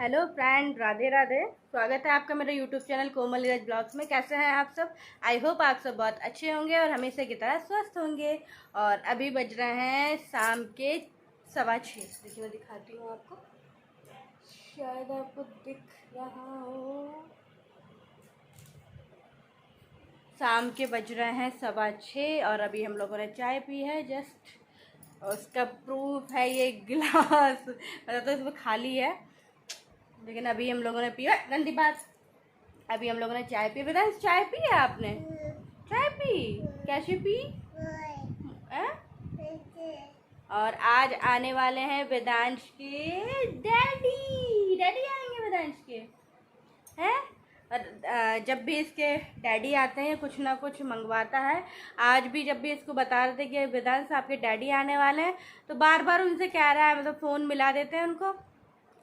Hello friend, Radhe Radhe. स्वागत है आपका मेरे यूट्यूब चैनल कोमल नीरज ब्लॉग्स में। कैसे हैं आप सब? आई होप आप सब बहुत अच्छे होंगे और हमेशा की तरह स्वस्थ होंगे। और अभी बज रहे हैं शाम के 6:15। देखिए मैं दिखाती हूँ आपको, शायद आपको दिख रहा हो। शाम के बज रहे हैं 6:15 और अभी हम लोगों ने चाय पी है जस्ट। और उसका प्रूफ है ये गिलास, मतलब तो इसमें खाली है, लेकिन अभी हम लोगों ने पिया। गंदी बात। अभी हम लोगों ने चाय पी। बेटा चाय पी है आपने? चाय पी? कैसे पी? हैं? और आज आने वाले हैं वेदांश के डैडी। डैडी आएंगे वेदांश के, हैं? और जब भी इसके डैडी आते हैं कुछ ना कुछ मंगवाता है। आज भी जब भी इसको बता रहे थे कि वेदांश आपके डैडी आने वाले हैं, तो बार बार उनसे कह रहा है, मतलब फ़ोन मिला देते हैं उनको,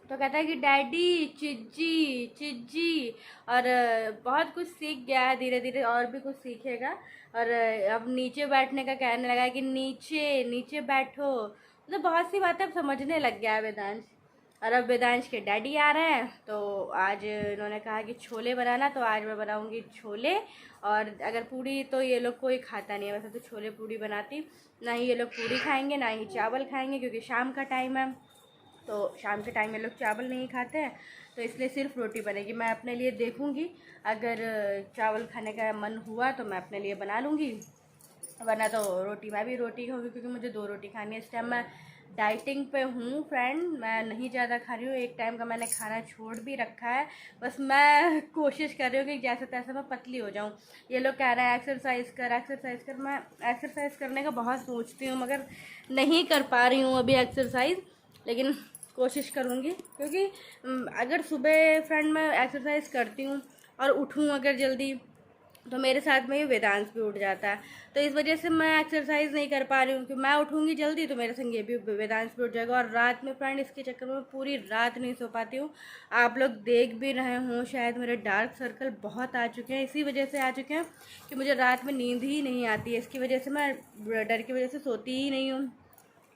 तो कहता है कि डैडी चिज्जी चिज्जी। और बहुत कुछ सीख गया है, धीरे धीरे और भी कुछ सीखेगा। और अब नीचे बैठने का कहने लगा है कि नीचे नीचे बैठो। मतलब बहुत सी बातें अब समझने लग गया है वेदांश। और अब वेदांश के डैडी आ रहे हैं, तो आज इन्होंने कहा कि छोले बनाना, तो आज मैं बनाऊंगी छोले। और अगर पूड़ी तो ये लोग कोई खाता नहीं है, वैसे तो छोले पूड़ी बनाती, ना ही ये लोग पूड़ी खाएंगे ना ही चावल खाएंगे, क्योंकि शाम का टाइम है। तो शाम के टाइम में लोग चावल नहीं खाते हैं, तो इसलिए सिर्फ रोटी बनेगी। मैं अपने लिए देखूंगी, अगर चावल खाने का मन हुआ तो मैं अपने लिए बना लूँगी, वरना तो रोटी, मैं भी रोटी खाऊंगी, क्योंकि मुझे 2 रोटी खानी है। इस टाइम मैं डाइटिंग पे हूँ फ्रेंड, मैं नहीं ज़्यादा खा रही हूँ। एक टाइम का मैंने खाना छोड़ भी रखा है, बस मैं कोशिश कर रही हूँ कि जैसे तैसे मैं पतली हो जाऊँ। ये लोग कह रहे हैं एक्सरसाइज कर एक्सरसाइज कर। मैं एक्सरसाइज करने का बहुत सोचती हूँ, मगर नहीं कर पा रही हूँ अभी एक्सरसाइज, लेकिन कोशिश करूँगी। क्योंकि अगर सुबह फ्रेंड मैं एक्सरसाइज करती हूँ और उठूँ अगर जल्दी, तो मेरे साथ में ही वेदांश भी उठ जाता है। तो इस वजह से मैं एक्सरसाइज नहीं कर पा रही हूँ कि मैं उठूँगी जल्दी तो मेरे संग ये भी वेदांश भी उठ जाएगा। और रात में फ्रेंड इसके चक्कर में पूरी रात नहीं सो पाती हूँ। आप लोग देख भी रहे हों शायद, मेरे डार्क सर्कल बहुत आ चुके हैं, इसी वजह से आ चुके हैं कि मुझे रात में नींद ही नहीं आती है। इसकी वजह से मैं डर की वजह से सोती ही नहीं हूँ।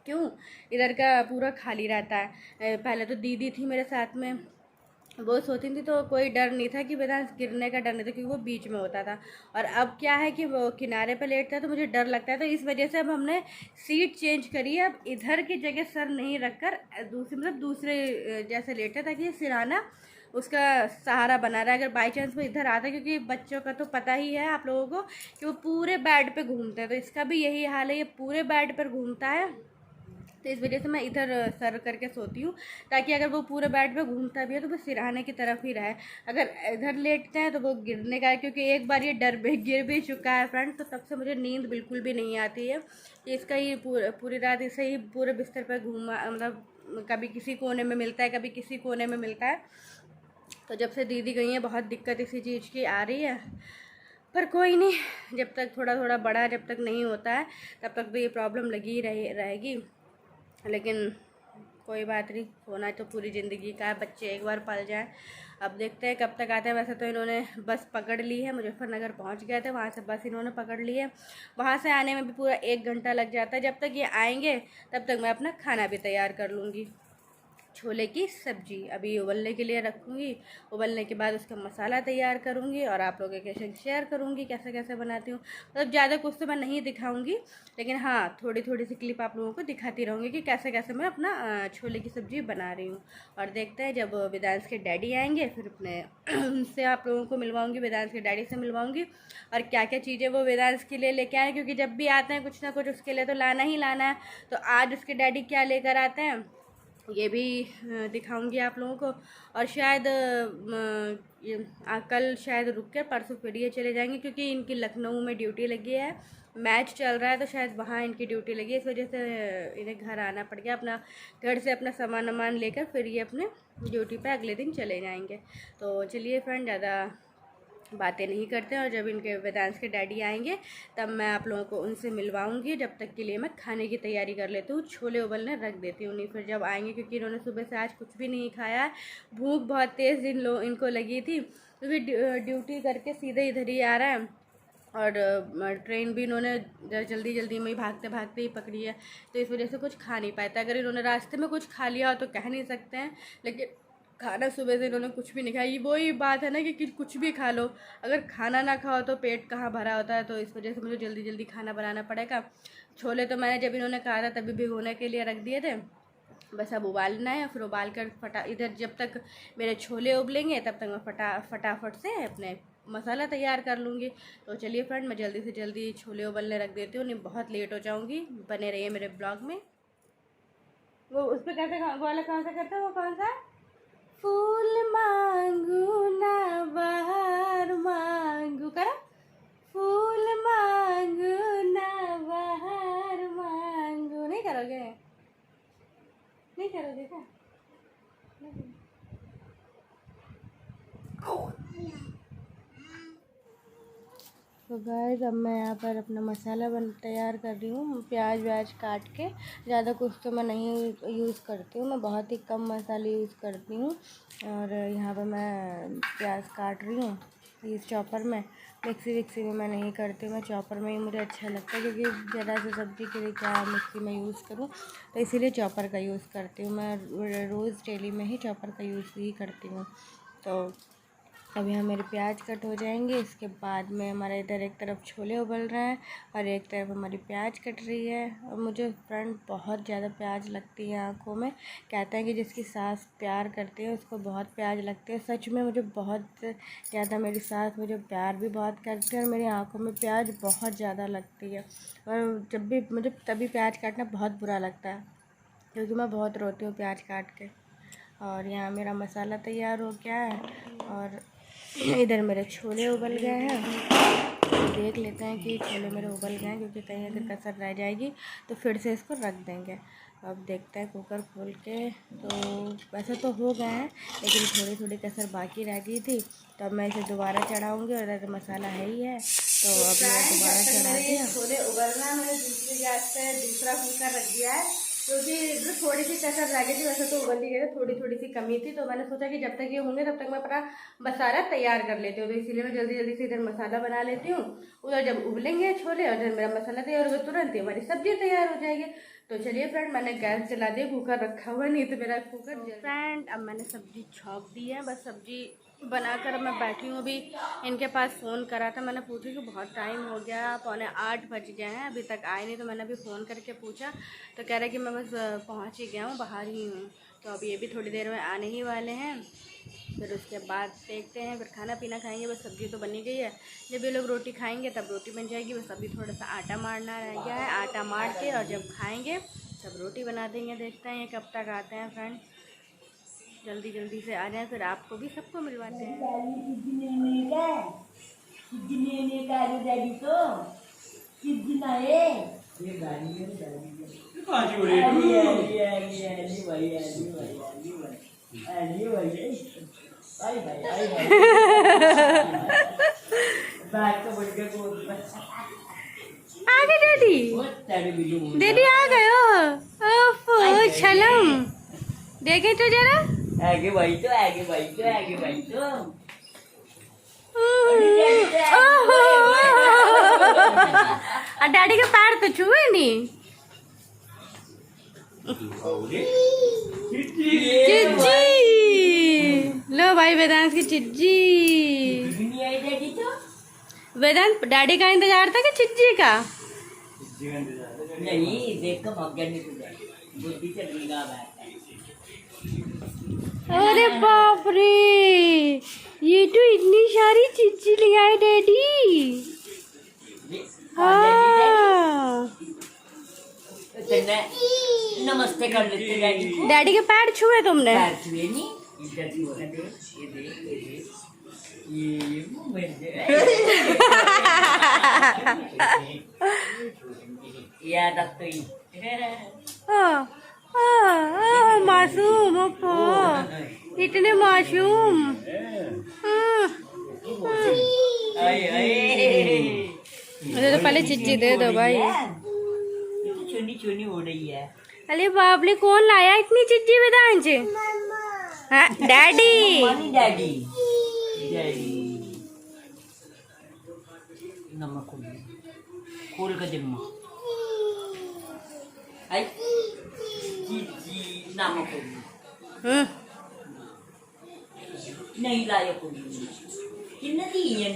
क्यों? इधर का पूरा खाली रहता है। पहले तो दीदी थी मेरे साथ में, वो सोती थी तो कोई डर नहीं था कि वेदांश गिरने का डर नहीं था, क्योंकि वो बीच में होता था। और अब क्या है कि वो किनारे पे लेटता है तो मुझे डर लगता है। तो इस वजह से अब हमने सीट चेंज करी है। अब इधर की जगह सर नहीं रखकर दूसरे, मतलब दूसरे जैसे लेटा, ताकि सिरहाना उसका सहारा बना रहा है अगर बाई चांस वो इधर आता है। क्योंकि बच्चों का तो पता ही है आप लोगों को कि वो पूरे बेड पे घूमते हैं, तो इसका भी यही हाल है, ये पूरे बेड पर घूमता है। तो इस वजह से मैं इधर सर करके सोती हूँ, ताकि अगर वो पूरे बेड पे घूमता भी है तो वो सिरहाने की तरफ ही रहे। अगर इधर लेटते हैं तो वो गिरने का है, क्योंकि एक बार ये डर भी गिर भी चुका है फ्रेंड। तो तब से मुझे नींद बिल्कुल भी नहीं आती है। इसका ही पूरी रात इसे ही पूरे बिस्तर पर घूमा, मतलब कभी किसी कोने में मिलता है कभी किसी कोने में मिलता है। तो जब से दीदी गई है बहुत दिक्कत इसी चीज़ की आ रही है। पर कोई नहीं, जब तक थोड़ा थोड़ा बड़ा जब तक नहीं होता है तब तक तो ये प्रॉब्लम लगी रहेगी। लेकिन कोई बात नहीं, होना तो पूरी ज़िंदगी का है, बच्चे एक बार पल जाए। अब देखते हैं कब तक आते हैं। वैसे तो इन्होंने बस पकड़ ली है, मुजफ्फरनगर पहुंच गए थे, वहाँ से बस इन्होंने पकड़ ली है। वहाँ से आने में भी पूरा 1 घंटा लग जाता है। जब तक ये आएंगे तब तक मैं अपना खाना भी तैयार कर लूँगी। छोले की सब्ज़ी अभी उबलने के लिए रखूँगी, उबलने के बाद उसका मसाला तैयार करूँगी और आप लोगों के साथ शेयर करूँगी कैसे कैसे बनाती हूँ। मतलब ज़्यादा कुछ तो मैं नहीं दिखाऊँगी, लेकिन हाँ थोड़ी थोड़ी सी क्लिप आप लोगों को दिखाती रहूँगी कि कैसे कैसे मैं अपना छोले की सब्ज़ी बना रही हूँ। और देखते हैं जब वेदांश के डैडी आएंगे फिर अपने उनसे आप लोगों को मिलवाऊँगी, वेदांश के डैडी से मिलवाऊँगी, और क्या क्या चीज़ें वो वेदांश के लिए लेके आए, क्योंकि जब भी आते हैं कुछ ना कुछ उसके लिए तो लाना ही लाना है। तो आज उसके डैडी क्या लेकर आते हैं ये भी दिखाऊंगी आप लोगों को। और शायद कल शायद रुक कर परसों फिर ये चले जाएंगे, क्योंकि इनकी लखनऊ में ड्यूटी लगी है, मैच चल रहा है, तो शायद वहाँ इनकी ड्यूटी लगी है। इस वजह से इन्हें घर आना पड़ गया, अपना घर से अपना सामान वामान लेकर फिर ये अपने ड्यूटी पे अगले दिन चले जाएंगे। तो चलिए फ्रेंड, ज़्यादा बातें नहीं करते हैं, और जब इनके वेदांश के डैडी आएंगे तब मैं आप लोगों को उनसे मिलवाऊंगी। जब तक के लिए मैं खाने की तैयारी कर लेती हूँ, छोले उबलने रख देती हूँ, नहीं फिर जब आएंगे, क्योंकि इन्होंने सुबह से आज कुछ भी नहीं खाया है। भूख बहुत तेज़ इनको लगी थी, क्योंकि ड्यूटी करके सीधे इधर ही आ रहा है। और ट्रेन भी इन्होंने जल्दी जल्दी में ही भागते भागते ही पकड़ी है, तो इस वजह से कुछ खा नहीं पाता। अगर इन्होंने रास्ते में कुछ खा लिया हो तो कह नहीं सकते हैं, लेकिन खाना सुबह से इन्होंने कुछ भी नहीं खाया। ये वही बात है ना कि कुछ भी खा लो, अगर खाना ना खाओ तो पेट कहाँ भरा होता है। तो इस वजह से मुझे जल्दी जल्दी खाना बनाना पड़ेगा। छोले तो मैंने जब इन्होंने कहा था तभी भिगोने के लिए रख दिए थे, बस अब उबालना है। फिर उबाल कर इधर जब तक मेरे छोले उबलेंगे तब तक मैं फटाफट से अपने मसाला तैयार कर लूँगी। तो चलिए फ्रेंड, मैं जल्दी से जल्दी छोले उबलने रख देती हूँ, नहीं बहुत लेट हो जाऊँगी। बने रहिए मेरे ब्लॉग में। वो उस पर कैसे वाला कौन सा करता है, वो कौन सा, फूल मांगू ना बाहर मांगू, करो, फूल मांगू ना बाहर मांगू। नहीं करोगे, नहीं करोगे क्या? तो गाइस अब मैं यहाँ पर अपना मसाला तैयार कर रही हूँ। प्याज व्याज काट के, ज़्यादा कुछ तो मैं नहीं यूज़ करती हूँ, मैं बहुत ही कम मसाले यूज़ करती हूँ। और यहाँ पर मैं प्याज काट रही हूँ इस चॉपर में। मिक्सी विक्सी में मैं नहीं करती हूँ, मैं चॉपर में ही मुझे अच्छा लगता है, क्योंकि ज़रा सी सब्ज़ी के लिए क्या मिक्सी में यूज़ करूँ, तो इसीलिए चॉपर का यूज़ करती हूँ। मैं रोज़ डेली में ही चॉपर का यूज़ ही करती हूँ। तो अब यहाँ मेरे प्याज कट हो जाएंगे, इसके बाद में हमारे इधर एक तरफ छोले उबल रहे हैं और एक तरफ हमारी प्याज कट रही है। और मुझे फ्रेंड बहुत ज़्यादा प्याज लगती है आँखों में। कहते हैं कि जिसकी सास प्यार करती है उसको बहुत प्याज लगती है। सच में मुझे बहुत ज़्यादा, मेरी सास मुझे प्यार भी बहुत करती है और मेरी आँखों में प्याज बहुत ज़्यादा लगती है। और जब भी मुझे तभी प्याज काटना बहुत बुरा लगता है, क्योंकि मैं बहुत रोती हूँ प्याज काट के। और यहाँ मेरा मसाला तैयार हो गया है और इधर मेरे छोले उबल गए हैं। देख लेते हैं कि छोले मेरे उबल गए हैं, क्योंकि कहीं अगर कसर रह जाएगी तो फिर से इसको रख देंगे। अब देखते हैं कुकर खोल के। तो वैसे तो हो गए हैं, लेकिन थोड़ी थोड़ी कसर बाकी रह गई थी, तो अब मैं इसे दोबारा चढ़ाऊँगी। और इधर मसाला है ही है, तो अब मैं दोबारा चढ़ा दिया। छोले उबलना मैंने दूसरी गैस पे दूसरा कुकर रख दिया है, क्योंकि मतलब थोड़ी सी कसर रह गई थी। वैसे तो उबल ही गई, थोड़ी थोड़ी सी कमी थी। तो मैंने सोचा कि जब तक ये होंगे तब तक मैं अपना मसाला तैयार कर लेती हूँ। तो इसीलिए मैं जल्दी जल्दी से इधर मसाला बना लेती हूँ। उधर जब उबलेंगे छोले और इधर मेरा मसाला तैयार होगा, तुरंत ही हमारी सब्जी तैयार हो जाएगी। तो चलिए फ्रेंड, मैंने गैस जला दिया, कुकर रखा हुआ नहीं तो मेरा कुकर। फ्रेंड अब मैंने सब्जी छौंक दी है, बस सब्जी बनाकर मैं बैठी हूँ। अभी इनके पास फ़ोन करा था, मैंने पूछा कि बहुत टाइम हो गया, 7:45 बज गए हैं, अभी तक आए नहीं। तो मैंने अभी फ़ोन करके पूछा, तो कह रहे कि मैं बस पहुँच ही गया हूँ, बाहर ही हूँ। तो अभी ये भी थोड़ी देर में आने ही वाले हैं। फिर उसके बाद देखते हैं, फिर खाना पीना खाएंगे। बस सब्ज़ी तो बनी गई है, जब ये लोग रोटी खाएंगे तब रोटी बन जाएगी। बस अभी थोड़ा सा आटा मारना रह गया है, आटा मार के और जब खाएंगे तब रोटी बना देंगे। देखते हैं ये कब तक आते हैं फ्रेंड, जल्दी जल्दी से आ जाए, फिर आपको भी सबको मिलवाते हैं। आ गए डैडी, डैडी आ गए हो। छलम देखे तो जरा, आगे भाई तो आगे भाई तो आगे भाई तो डैडी के पैर तो छुए नहीं। चिज्जी लो भाई, वेदांत की चिज्जी। वेदांत डैडी का इंतजार था कि चिज्जी का? नहीं देख कर भाग जाने को बुद्धि चलने का बात है। अरे बाप रे, ये तो इतनी सारी चिज्जी ले आए डैडी। हाँ, नमस्ते कर लेते डैडी को। डैडी के पैर छुए तुमने? पैर छुए नहीं, इधर भी होगा, ये देख ये मूवमेंट याद तो ही मासूम इतने मासूम। मुझे तो पहले चिज्जी दे दो भाई। चुनी चुनी हो रही है। अरे बाप रे, कौन लाया इतनी चिज्जी वेदांश? हाँ, डैडी। डैडी डैडी नमक खोल का जिम्मा आई जी नमक नहीं लाया कोई नहीं किन्ने दी है